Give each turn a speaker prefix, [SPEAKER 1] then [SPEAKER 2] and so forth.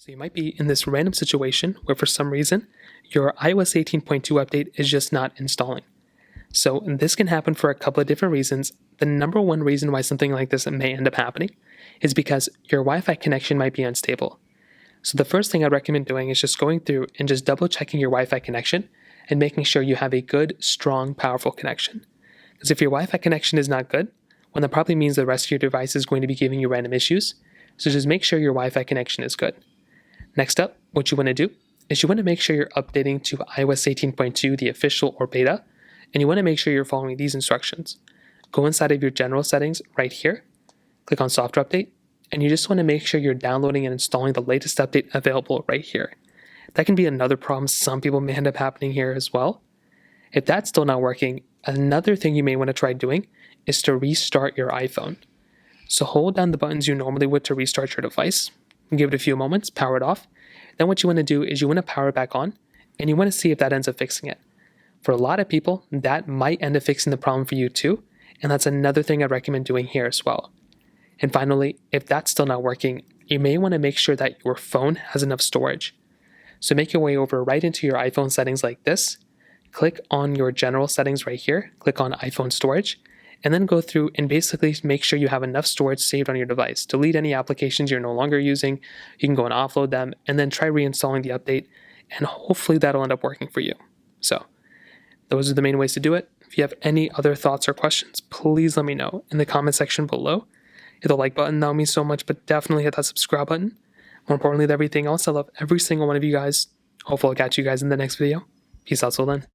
[SPEAKER 1] So you might be in this random situation where for some reason your iOS 18.2 update is just not installing. So this can happen for a couple of different reasons. The number one reason why something like this may end up happening is because your Wi-Fi connection might be unstable. So the first thing I'd recommend doing is just going through and just double checking your Wi-Fi connection and making sure you have a good, strong, powerful connection. Because if your Wi-Fi connection is not good, well, that probably means the rest of your device is going to be giving you random issues. So just make sure your Wi-Fi connection is good. Next up, what you want to do is you want to make sure you're updating to iOS 18.2, the official or beta, and you want to make sure you're following these instructions. Go inside of your general settings right here, click on software update, and you just want to make sure you're downloading and installing the latest update available right here. That can be another problem some people may end up happening here as well. If that's still not working, another thing you may want to try doing is to restart your iPhone. So hold down the buttons you normally would to restart your device, give it a few moments, power it off. Then what you want to do is you want to power it back on, and you want to see if that ends up fixing it. For a lot of people, that might end up fixing the problem for you too, and that's another thing I'd recommend doing here as well. And finally, if that's still not working, you may want to make sure that your phone has enough storage. So make your way over right into your iPhone settings like this, click on your general settings right here, click on iPhone storage, and then go through and basically make sure you have enough storage saved on your device. Delete any applications you're no longer using. You can go and offload them and then try reinstalling the update, and hopefully that'll end up working for you. So those are the main ways to do it. If you have any other thoughts or questions, please let me know in the comment section below. Hit the like button, that would mean so much, but definitely hit that subscribe button. More importantly than everything else, I love every single one of you guys. Hopefully I'll catch you guys in the next video. Peace out till then.